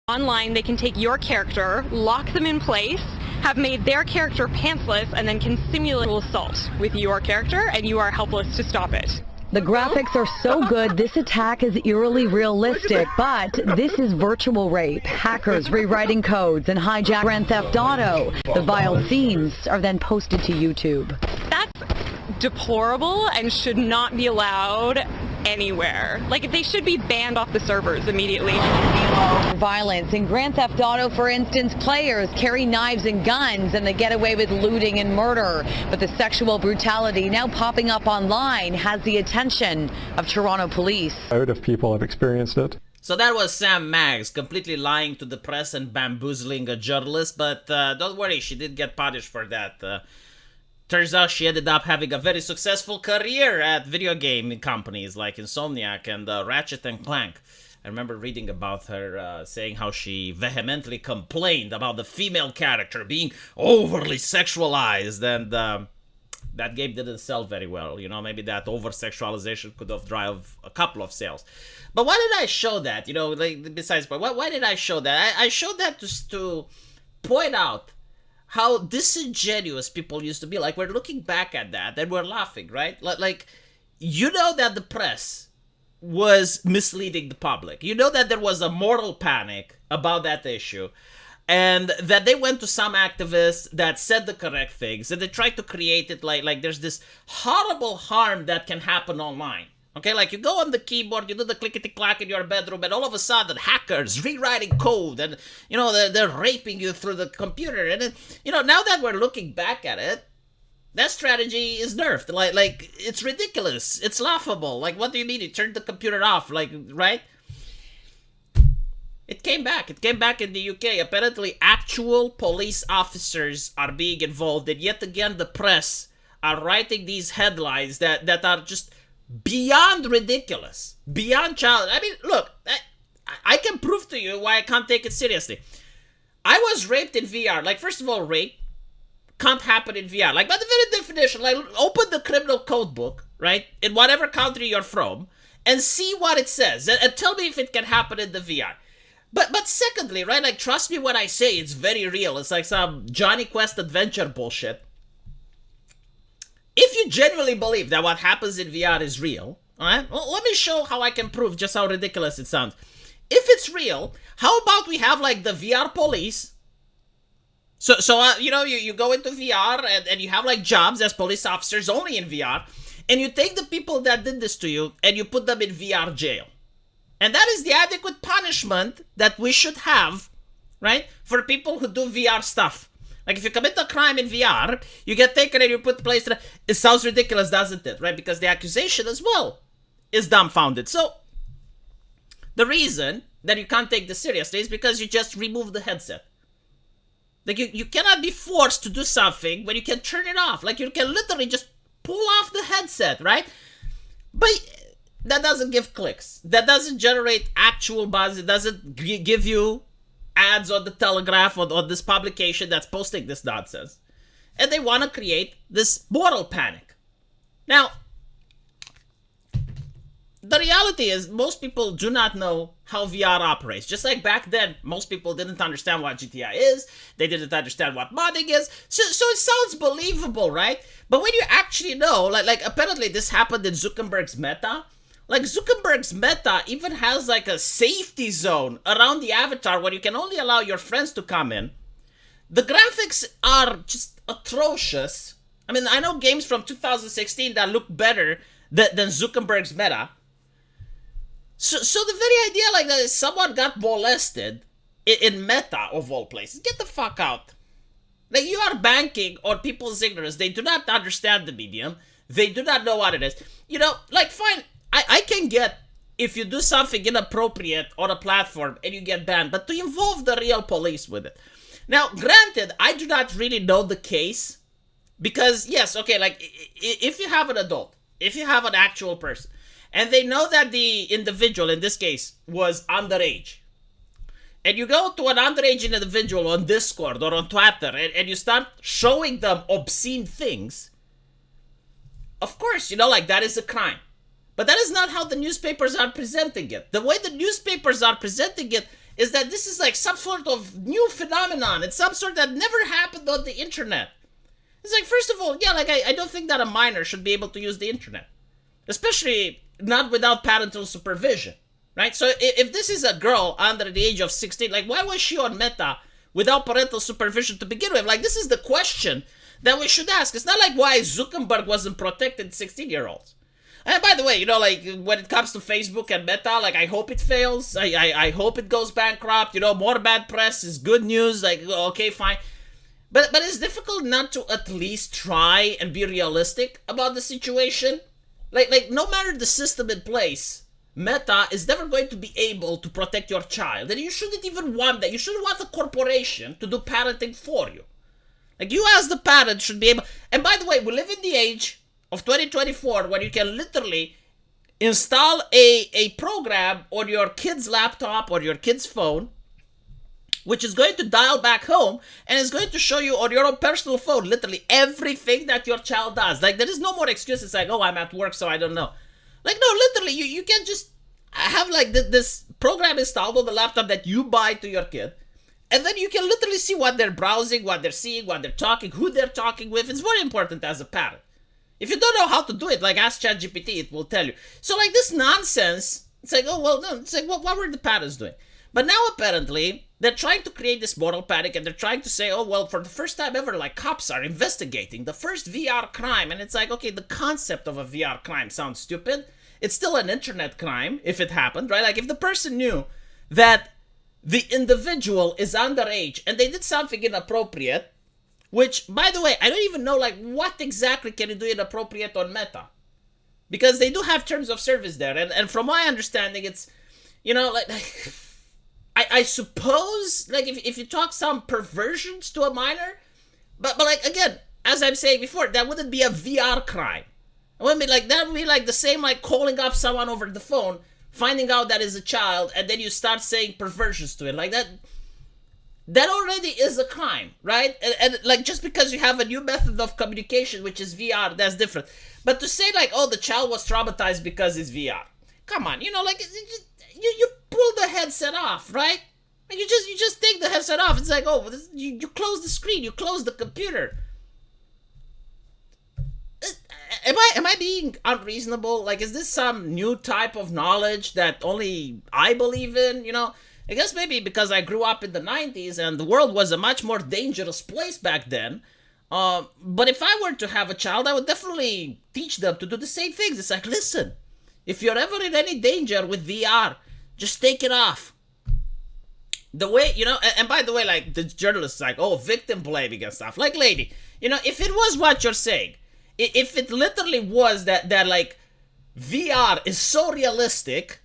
Online, they can take your character, lock them in place, have made their character pantsless, and then can simulate assault with your character, and you are helpless to stop it. The graphics are so good, this attack is eerily realistic, but this is virtual rape. Hackers rewriting codes and hijack Grand Theft Auto. The vile scenes are then posted to YouTube. That's deplorable and should not be allowed anywhere. Like, they should be banned off the servers immediately. Violence. In Grand Theft Auto, for instance, players carry knives and guns and they get away with looting and murder. But the sexual brutality now popping up online has the attention of Toronto police. Out if people have experienced it. So that was Sam Maggs completely lying to the press and bamboozling a journalist, but don't worry, she did get punished for that. Turns out she ended up having a very successful career at video game companies like Insomniac and Ratchet and Clank. I remember reading about her saying how she vehemently complained about the female character being overly sexualized, and that game didn't sell very well. You know, maybe that over-sexualization could have drive a couple of sales. But why did I show that? You know, like, besides, but why did I show that? I showed that to point out how disingenuous people used to be. Like, we're looking back at that and we're laughing, right? Like, you know that the press was misleading the public. You know that there was a moral panic about that issue, and that they went to some activists that said the correct things, and they tried to create it like there's this horrible harm that can happen online. Okay, like you go on the keyboard, you do the clickety-clack in your bedroom, and all of a sudden, hackers rewriting code, and, you know, they're raping you through the computer. And, you know, now that we're looking back at it, that strategy is nerfed. Like it's ridiculous. It's laughable. Like, what do you mean? You turned the computer off, like, right? It came back. It came back in the UK. Apparently, actual police officers are being involved, and yet again, the press are writing these headlines that are just beyond ridiculous, beyond childish. I mean, look, I can prove to you why I can't take it seriously. I was raped in VR. Like, first of all, rape can't happen in VR. Like, by the very definition, like, open the criminal code book, right, in whatever country you're from, and see what it says, and tell me if it can happen in the VR. But secondly, right, like, trust me when I say it's very real. It's like some Johnny Quest adventure bullshit. If you genuinely believe that what happens in VR is real, all right, well, let me show how I can prove just how ridiculous it sounds. If it's real, how about we have, like, the VR police? So you know, you go into VR and you have, like, jobs as police officers only in VR, and you take the people that did this to you and you put them in VR jail. And that is the adequate punishment that we should have, right, for people who do VR stuff. Like, if you commit a crime in VR, you get taken and you put placed. It sounds ridiculous, doesn't it? Right? Because the accusation as well is dumbfounded. So, the reason that you can't take this seriously is because you just remove the headset. Like, you cannot be forced to do something when you can turn it off. Like, you can literally just pull off the headset, right? But that doesn't give clicks. That doesn't generate actual buzz. It doesn't give you ads on the Telegraph or on this publication that's posting this nonsense. And they want to create this moral panic. Now, the reality is most people do not know how VR operates. Just like back then, most people didn't understand what GTI is. They didn't understand what modding is. So it sounds believable, right? But when you actually know, like apparently this happened in Zuckerberg's Meta. Like, Zuckerberg's Meta even has, like, a safety zone around the avatar where you can only allow your friends to come in. The graphics are just atrocious. I mean, I know games from 2016 that look better than Zuckerberg's Meta. So the very idea, like, that someone got molested in Meta, of all places, get the fuck out. Like, you are banking on people's ignorance. They do not understand the medium. They do not know what it is. You know, like, fine. I can get if you do something inappropriate on a platform and you get banned, but to involve the real police with it. Now, granted, I do not really know the case because, yes, okay, like, if you have an adult, if you have an actual person, and they know that the individual, in this case, was underage, and you go to an underage individual on Discord or on Twitter, and you start showing them obscene things, of course, you know, like, that is a crime. But that is not how the newspapers are presenting it. The way the newspapers are presenting it is that this is like some sort of new phenomenon. It's some sort that never happened on the internet. It's like, first of all, yeah, like I don't think that a minor should be able to use the internet, especially not without parental supervision, right? So if this is a girl under the age of 16, like why was she on Meta without parental supervision to begin with? Like, this is the question that we should ask. It's not like why Zuckerberg wasn't protecting 16-year-olds. And by the way, you know, like when it comes to Facebook and Meta, like I hope it fails. I hope it goes bankrupt. You know, more bad press is good news. Like, okay, fine. But it's difficult not to at least try and be realistic about the situation. Like no matter the system in place, Meta is never going to be able to protect your child. And you shouldn't even want that. You shouldn't want a corporation to do parenting for you. Like, you as the parent should be able... And by the way, we live in the age of 2024 where you can literally install a program on your kid's laptop or your kid's phone, which is going to dial back home and is going to show you on your own personal phone literally everything that your child does. Like, there is no more excuse. It's like, oh, I'm at work, so I don't know. Like, no, literally, you can just have like this program installed on the laptop that you buy to your kid. And then you can literally see what they're browsing, what they're seeing, what they're talking, who they're talking with. It's very important as a parent. If you don't know how to do it, like ask ChatGPT, it will tell you. So like this nonsense, it's like, oh, well, no, it's like, well, what were the parents doing? But now apparently they're trying to create this moral panic and they're trying to say, oh, well, for the first time ever, like cops are investigating the first VR crime. And it's like, okay, the concept of a VR crime sounds stupid. It's still an internet crime if it happened, right? Like if the person knew that the individual is underage and they did something inappropriate, which, by the way, I don't even know, like, what exactly can you do inappropriate on Meta? Because they do have terms of service there. And from my understanding, it's, you know, like I suppose, like, if you talk some perversions to a minor, but like, again, as I'm saying before, that wouldn't be a VR crime. It wouldn't be like, that would be like the same, like, calling up someone over the phone, finding out that is a child, and then you start saying perversions to it. Like, that already is a crime, right? And like, just because you have a new method of communication, which is VR, that's different. But to say like, oh, the child was traumatized because it's VR. Come on, you know, like, you pull the headset off, right? And you just take the headset off. It's like, oh, you close the screen, you close the computer. Am I being unreasonable? Like, is this some new type of knowledge that only I believe in, you know? I guess maybe because I grew up in the 90s and the world was a much more dangerous place back then. But if I were to have a child, I would definitely teach them to do the same things. It's like, listen, if you're ever in any danger with VR, just take it off. The way, you know, and by the way, like, the journalist's like, oh, victim blaming and stuff. Like, lady, you know, if it was what you're saying, if it literally was that like, VR is so realistic,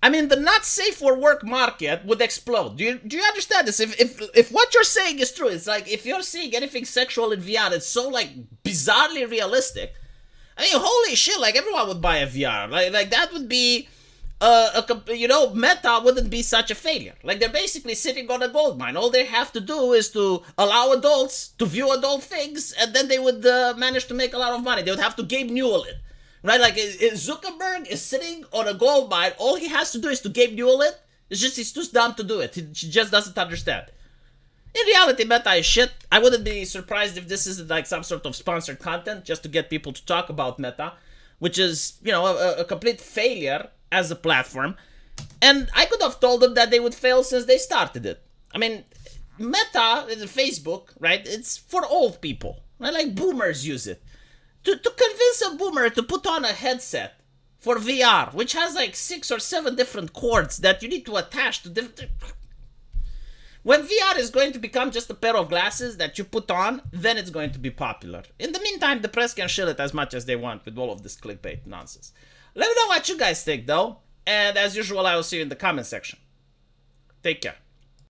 I mean, the not safe for work market would explode. Do you understand this? If what you're saying is true, it's like if you're seeing anything sexual in VR, it's so like bizarrely realistic. I mean, holy shit! Like everyone would buy a VR. Like that would be, you know, Meta wouldn't be such a failure. Like they're basically sitting on a gold mine. All they have to do is to allow adults to view adult things, and then they would manage to make a lot of money. They would have to Gabe Newell it. Right, like Zuckerberg is sitting on a gold mine. All he has to do is to Gabe Newell it. It's just he's too dumb to do it. He just doesn't understand. In reality, Meta is shit. I wouldn't be surprised if this isn't like some sort of sponsored content just to get people to talk about Meta, which is, you know, a complete failure as a platform. And I could have told them that they would fail since they started it. I mean, Meta, Facebook, right? It's for old people. Right? Like boomers use it. To convince a boomer to put on a headset for VR, which has like 6 or 7 different cords that you need to attach to different... When VR is going to become just a pair of glasses that you put on, then it's going to be popular. In the meantime, the press can shill it as much as they want with all of this clickbait nonsense. Let me know what you guys think, though. And as usual, I will see you in the comment section. Take care.